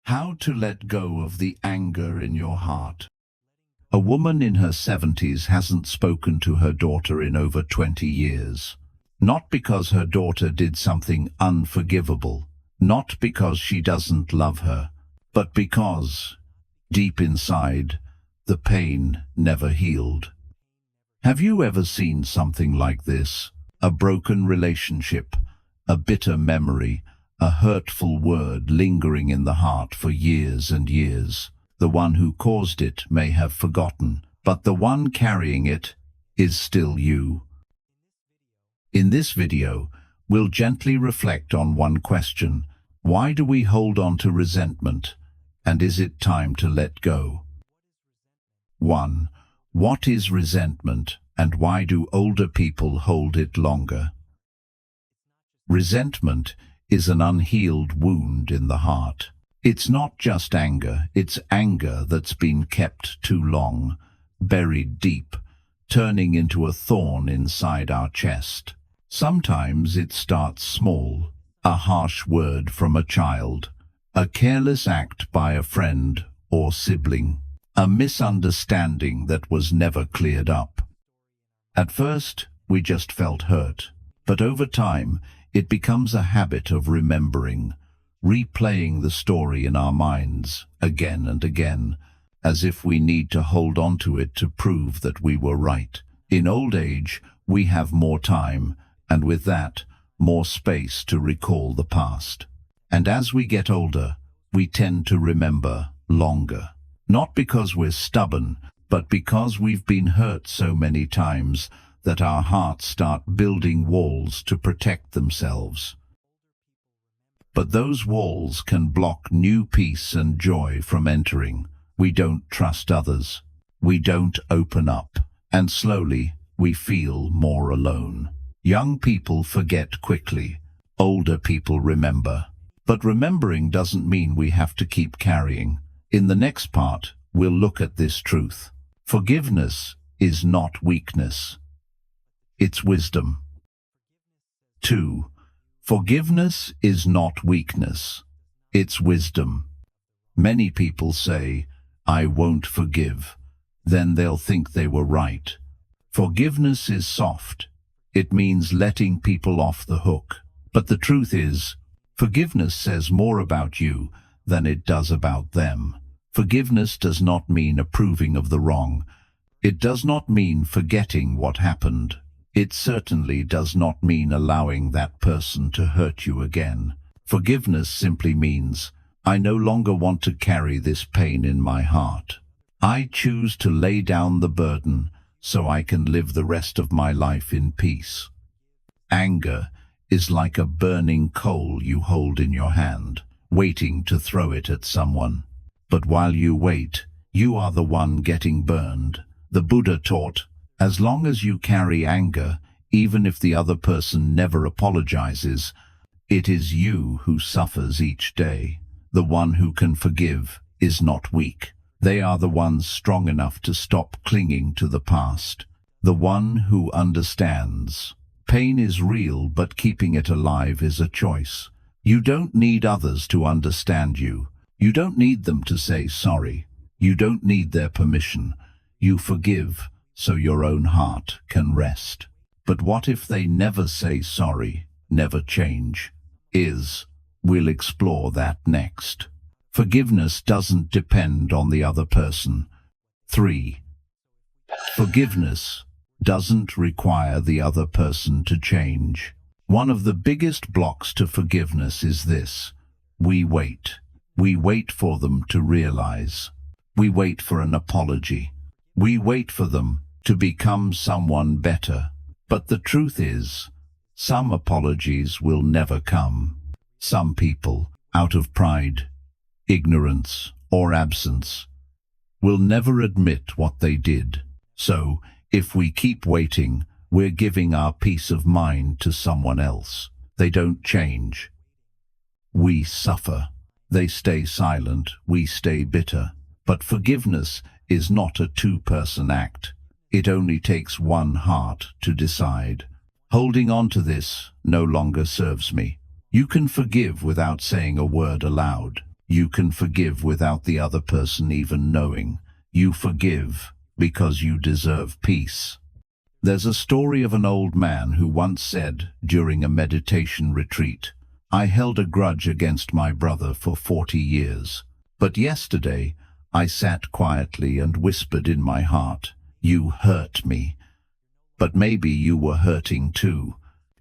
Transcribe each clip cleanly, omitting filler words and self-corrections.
How to let go of the anger in your heart. A woman in her 70s hasn't spoken to her daughter in over 20 years. Not because her daughter did something unforgivable, not because she doesn't love her, but because, deep inside, the pain never healed. Have you ever seen something like this? A broken relationship, a bitter memory, a hurtful word lingering in the heart for years and years. The one who caused it may have forgotten, but the one carrying it is still you. In this video, we'll gently reflect on one question: why do we hold on to resentment, and is it time to let go? 1. What is resentment, and why do older people hold it longer? Resentment is an unhealed wound in the heart. It's not just anger, it's anger that's been kept too long, buried deep, turning into a thorn inside our chest. Sometimes it starts small, a harsh word from a child, a careless act by a friend or sibling, a misunderstanding that was never cleared up. At first, we just felt hurt, but over time, it becomes a habit of remembering, replaying the story in our minds again and again, as if we need to hold on to it to prove that we were right. In old age, we have more time, and with that, more space to recall the past. And as we get older, we tend to remember longer. Not because we're stubborn, but because we've been hurt so many times that our hearts start building walls to protect themselves. But those walls can block new peace and joy from entering. We don't trust others. We don't open up. And slowly, we feel more alone. Young people forget quickly. Older people remember. But remembering doesn't mean we have to keep carrying. In the next part, we'll look at this truth. Forgiveness is not weakness. It's wisdom. 2. Forgiveness is not weakness. It's wisdom. Many people say, "I won't forgive." Then they'll think they were right. Forgiveness is soft. It means letting people off the hook. But the truth is, forgiveness says more about you than it does about them. Forgiveness does not mean approving of the wrong. It does not mean forgetting what happened. It certainly does not mean allowing that person to hurt you again. Forgiveness simply means, I no longer want to carry this pain in my heart. I choose to lay down the burden so I can live the rest of my life in peace. Anger is like a burning coal you hold in your hand, waiting to throw it at someone. But while you wait, you are the one getting burned. The Buddha taught, as long as you carry anger, even if the other person never apologizes, it is you who suffers each day. The one who can forgive is not weak. They are the ones strong enough to stop clinging to the past. The one who understands. Pain is real, but keeping it alive is a choice. You don't need others to understand you. You don't need them to say sorry. You don't need their permission. You forgive so your own heart can rest. But what if they never say sorry, never change? We'll explore that next. Forgiveness doesn't depend on the other person. 3. Forgiveness doesn't require the other person to change. One of the biggest blocks to forgiveness is this: we wait. We wait for them to realize. We wait for an apology. We wait for them to become someone better. But the truth is, some apologies will never come. Some people, out of pride, ignorance, or absence, will never admit what they did. So, if we keep waiting, we're giving our peace of mind to someone else. They don't change. We suffer. They stay silent. We stay bitter. But forgiveness is not a two-person act. It only takes one heart to decide. Holding on to this no longer serves me. You can forgive without saying a word aloud. You can forgive without the other person even knowing. You forgive because you deserve peace. There's a story of an old man who once said during a meditation retreat, "I held a grudge against my brother for 40 years. But yesterday I sat quietly and whispered in my heart, 'You hurt me.' But maybe you were hurting too.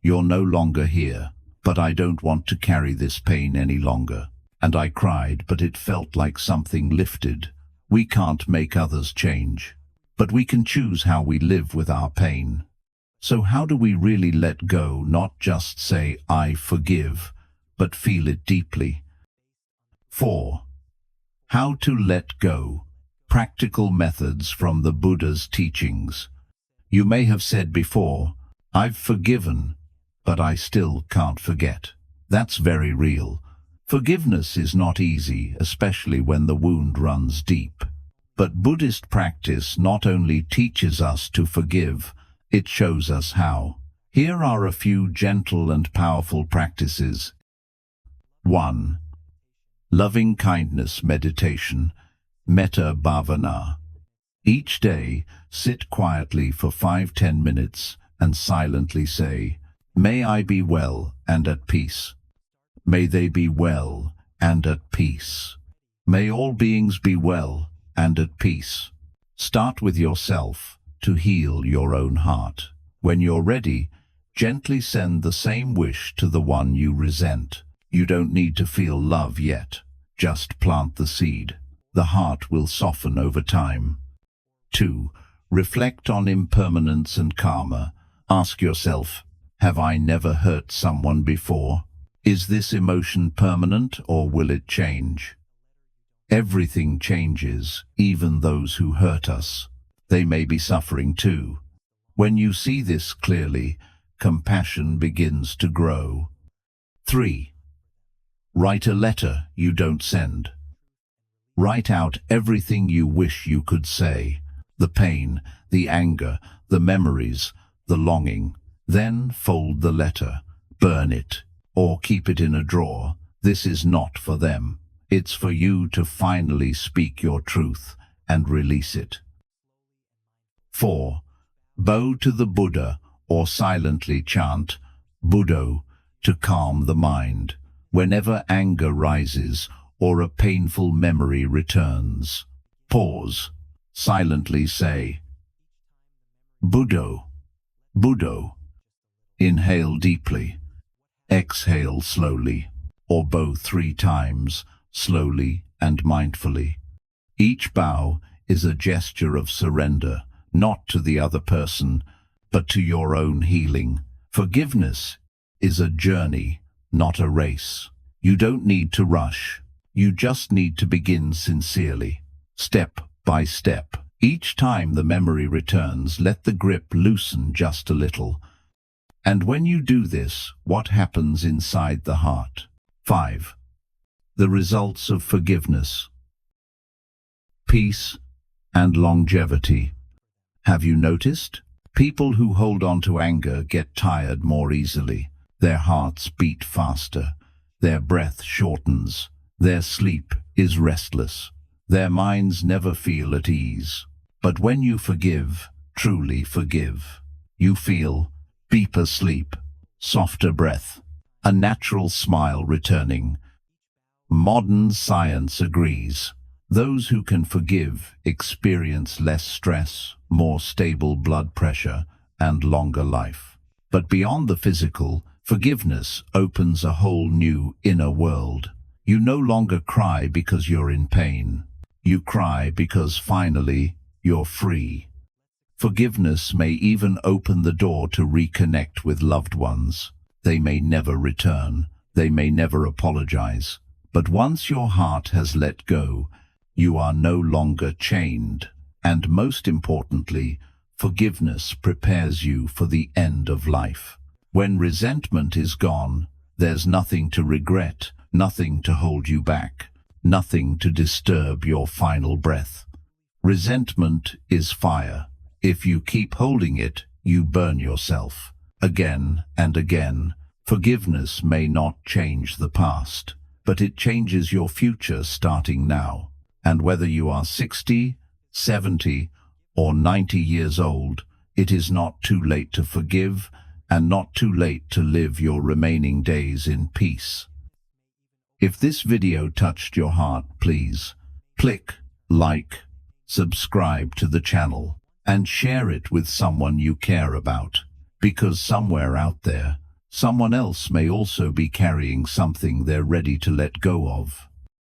You're no longer here, but I don't want to carry this pain any longer." And I cried, but it felt like something lifted. We can't make others change, but we can choose how we live with our pain. So how do we really let go, not just say, "I forgive," but feel it deeply? 4. How to let go. Practical methods from the Buddha's teachings. You may have said before, "I've forgiven, but I still can't forget." That's very real. Forgiveness is not easy, especially when the wound runs deep. But Buddhist practice not only teaches us to forgive, it shows us how. Here are a few gentle and powerful practices. 1. Loving kindness meditation, metta bhavana. Each day, sit quietly for 5-10 minutes and silently say, "May I be well and at peace. May they be well and at peace. May all beings be well and at peace." Start with yourself to heal your own heart. When you're ready, gently send the same wish to the one you resent. You don't need to feel love yet. Just plant the seed. The heart will soften over time. 2. Reflect on impermanence and karma. Ask yourself, have I never hurt someone before? Is this emotion permanent or will it change? Everything changes, even those who hurt us. They may be suffering too. When you see this clearly, compassion begins to grow. 3. Write a letter you don't send. Write out everything you wish you could say. The pain, the anger, the memories, the longing. Then fold the letter, burn it, or keep it in a drawer. This is not for them. It's for you to finally speak your truth and release it. 4. Bow to the Buddha or silently chant Buddho to calm the mind. Whenever anger rises or a painful memory returns, pause. Silently say, Buddho, Buddho. Inhale deeply. Exhale slowly, or bow 3 times, slowly and mindfully. Each bow is a gesture of surrender, not to the other person, but to your own healing. Forgiveness is a journey, not a race. You don't need to rush. You just need to begin sincerely, step by step. Each time the memory returns, let the grip loosen just a little. And when you do this, what happens inside the heart? 5. The results of forgiveness. Peace and longevity. Have you noticed? People who hold on to anger get tired more easily. Their hearts beat faster. Their breath shortens. Their sleep is restless. Their minds never feel at ease. But when you forgive, truly forgive, you feel deeper sleep, softer breath, a natural smile returning. Modern science agrees. Those who can forgive experience less stress, more stable blood pressure, and longer life. But beyond the physical, forgiveness opens a whole new inner world. You no longer cry because you're in pain. You cry because finally you're free. Forgiveness may even open the door to reconnect with loved ones. They may never return. They may never apologize. But once your heart has let go, you are no longer chained. And most importantly, forgiveness prepares you for the end of life. When resentment is gone, there's nothing to regret, nothing to hold you back, nothing to disturb your final breath. Resentment is fire. If you keep holding it, you burn yourself. Again and again. Forgiveness may not change the past, but it changes your future starting now. And whether you are 60, 70, or 90 years old, it is not too late to forgive and not too late to live your remaining days in peace. If this video touched your heart, please click like, subscribe to the channel, and share it with someone you care about, because somewhere out there, someone else may also be carrying something they're ready to let go of.